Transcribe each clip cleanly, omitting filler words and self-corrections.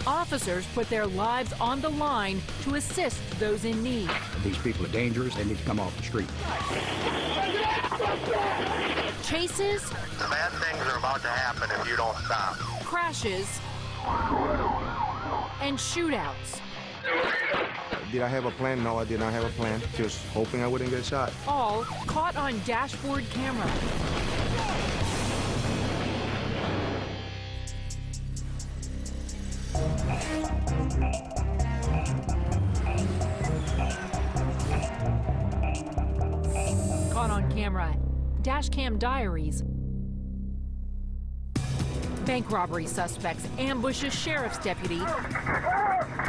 Officers put their lives on the line to assist those in need. These people are dangerous. They need to come off the street. Chases. The bad things are about to happen if you don't stop. Crashes. And shootouts. Did I have a plan? No, I did not have a plan. Just hoping I wouldn't get shot. All caught on dashboard camera. Caught on camera. DashCam Diaries. Bank robbery suspects ambush a sheriff's deputy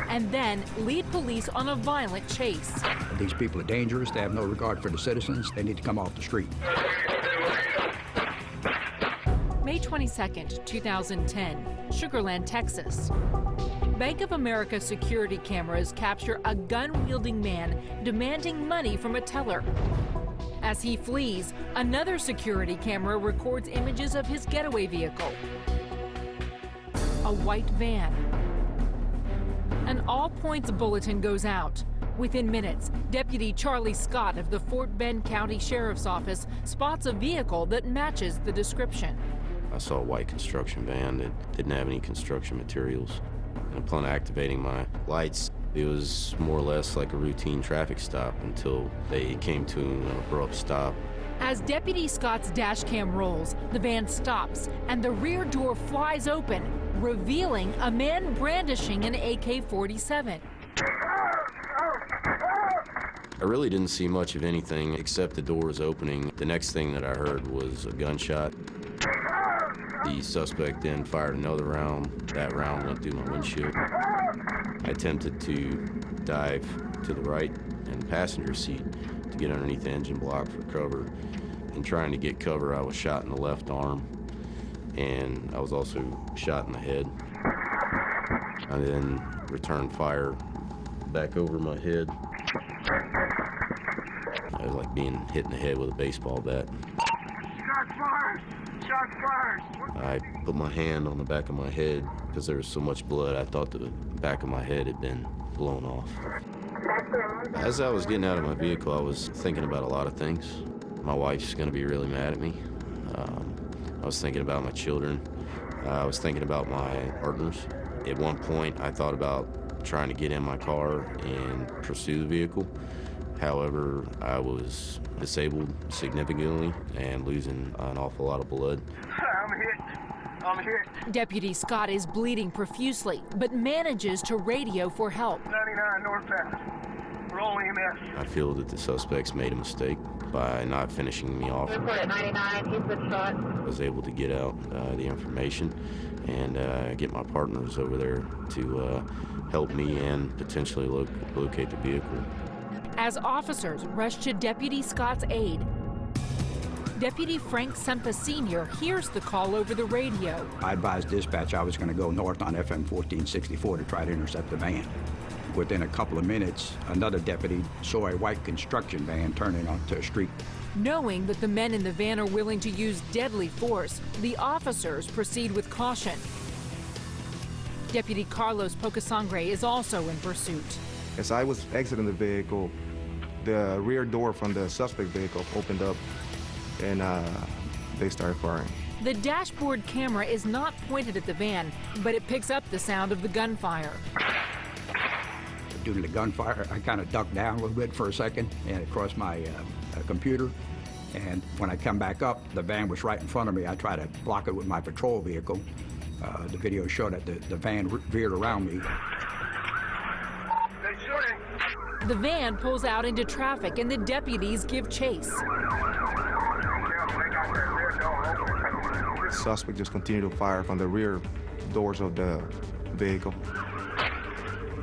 and then lead police on a violent chase. These people are dangerous. They have no regard for the citizens. They need to come off the street. May 22nd, 2010, Sugarland, Texas. Bank of America security cameras capture a gun-wielding man demanding money from a teller. As he flees, another security camera records images of his getaway vehicle. A white van. An all-points bulletin goes out. Within minutes, Deputy Charlie Scott of the Fort Bend County Sheriff's Office spots a vehicle that matches the description. I saw a white construction van that didn't have any construction materials. Upon activating my lights, it was more or less like a routine traffic stop until they came to an abrupt stop. As Deputy Scott's dash cam rolls, the van stops and the rear door flies open, revealing a man brandishing an AK-47. I really didn't see much of anything except the doors opening. The next thing that I heard was a gunshot. The suspect then fired another round. That round went through my windshield. I attempted to dive to the right in the passenger seat to get underneath the engine block for cover. In trying to get cover, I was shot in the left arm, and I was also shot in the head. I then returned fire back over my head. I was like being hit in the head with a baseball bat. Shots fired! Shots fired! I put my hand on the back of my head because there was so much blood. I thought the back of my head had been blown off. As I was getting out of my vehicle, I was thinking about a lot of things. My wife's going to be really mad at me. I was thinking about my children. I was thinking about my partners. At one point, I thought about trying to get in my car and pursue the vehicle. However, I was disabled significantly and losing an awful lot of blood. I'm hit. Deputy Scott is bleeding profusely, but manages to radio for help. 99 northbound. Roll EMS. I feel that the suspects made a mistake by not finishing me off. Report at 99, he's been shot. I was able to get out the information and get my partners over there to help me and potentially locate the vehicle. As officers rush to Deputy Scott's aid, Deputy Frank Cempa Sr. hears the call over the radio. I advised dispatch I was going to go north on FM 1464 to try to intercept the van. Within a couple of minutes, another deputy saw a white construction van turning onto a street. Knowing that the men in the van are willing to use deadly force, the officers proceed with caution. Deputy Carlos Pocasangre is also in pursuit. As I was exiting the vehicle, the rear door from the suspect vehicle opened up, and they started firing. The dashboard camera is not pointed at the van, but it picks up the sound of the gunfire. Due to the gunfire, I kind of ducked down a little bit for a second, and it crossed my computer. And when I come back up, the van was right in front of me. I tried to block it with my patrol vehicle. The video showed that the van veered around me. They're shooting. The van pulls out into traffic and the deputies give chase. The suspect just continued to fire from the rear doors of the vehicle,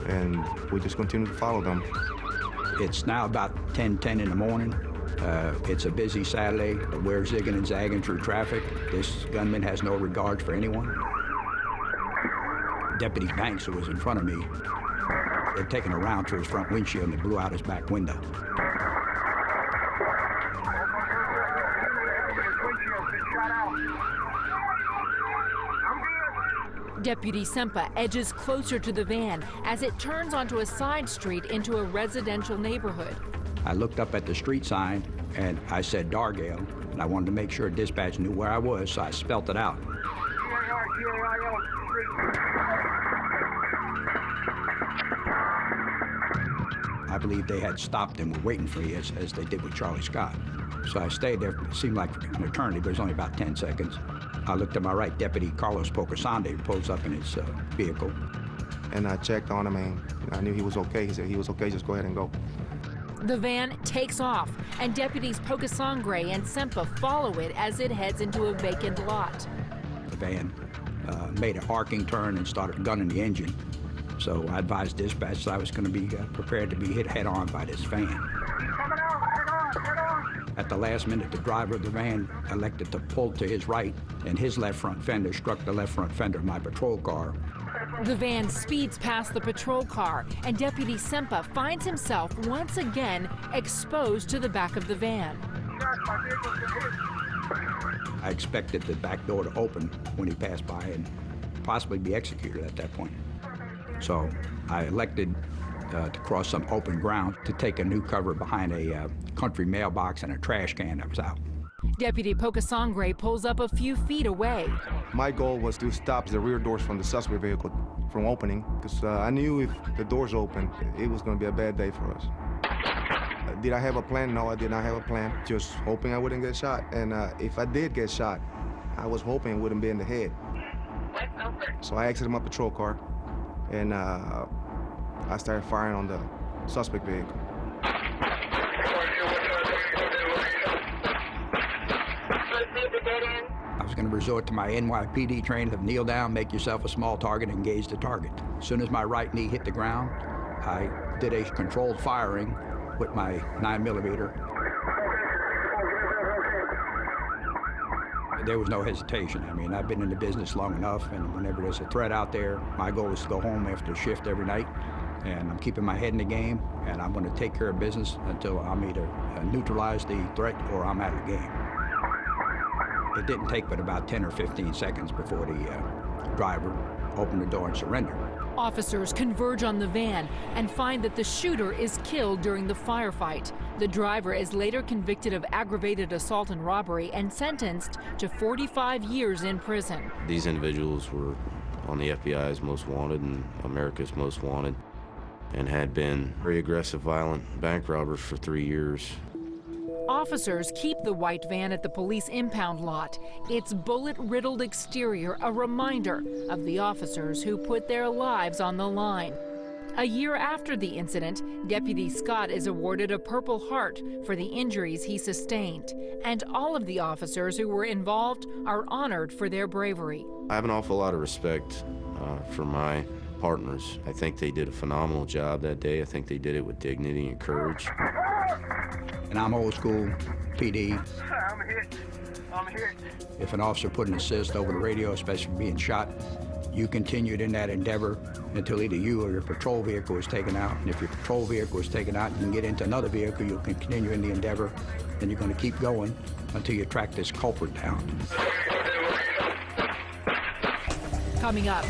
and we just continued to follow them. It's now about 10:10 in the morning. It's a busy Saturday. We're zigging and zagging through traffic. This gunman has no regard for anyone. Deputy Banks, who was in front of me, had taken a round through his front windshield and it blew out his back window. Deputy Cempa edges closer to the van as it turns onto a side street into a residential neighborhood. I looked up at the street sign and I said Dargale, and I wanted to make sure dispatch knew where I was, so I spelt it out. I believe they had stopped and were waiting for me as they did with Charlie Scott. So I stayed there. It seemed like an eternity, but it was only about 10 seconds. I looked to my right, Deputy Carlos Pocasande pulls up in his vehicle. And I checked on him, and I knew he was okay. He said he was okay, just go ahead and go. The van takes off, and deputies Pocasangre and Cempa follow it as it heads into a vacant lot. The van made an arcing turn and started gunning the engine. So I advised dispatch that I was going to be prepared to be hit head-on by this van. Coming out, head on. At the last minute, the driver of the van elected to pull to his right, and his left front fender struck the left front fender of my patrol car. The van speeds past the patrol car, and Deputy Cempa finds himself once again exposed to the back of the van. I expected the back door to open when he passed by and possibly be executed at that point. So I elected to cross some open ground to take a new cover behind a country mailbox and a trash can that was out. Deputy Pocasangre pulls up a few feet away. My goal was to stop the rear doors from the suspect vehicle from opening, because I knew if the doors opened, it was going to be a bad day for us. Did I have a plan? No, I did not have a plan. Just hoping I wouldn't get shot. And if I did get shot, I was hoping it wouldn't be in the head. So I exited my patrol car, and I started firing on the suspect vehicle. I was going to resort to my NYPD training of kneel down, make yourself a small target, and engage the target. As soon as my right knee hit the ground, I did a controlled firing with my 9mm. There was no hesitation. I mean, I've been in the business long enough, and whenever there's a threat out there, my goal is to go home after a shift every night, and I'm keeping my head in the game, and I'm going to take care of business until I'm either neutralize the threat or I'm out of the game. It didn't take but about 10 or 15 seconds before the driver opened the door and surrendered. Officers converge on the van and find that the shooter is killed during the firefight. The driver is later convicted of aggravated assault and robbery and sentenced to 45 years in prison. These individuals were on the FBI's most wanted and America's most wanted, and had been very aggressive, violent bank robbers for 3 years. Officers keep the white van at the police impound lot, its bullet-riddled exterior a reminder of the officers who put their lives on the line. A year after the incident, Deputy Scott is awarded a Purple Heart for the injuries he sustained, and all of the officers who were involved are honored for their bravery. I have an awful lot of respect for my partners. I think they did a phenomenal job that day. I think they did it with dignity and courage. And I'm old school PD. I'm hit. If an officer put an assist over the radio, especially being shot, you continued in that endeavor until either you or your patrol vehicle is taken out. And if your patrol vehicle is taken out, you can get into another vehicle, you can continue in the endeavor, and you're going to keep going until you track this culprit down. Coming up,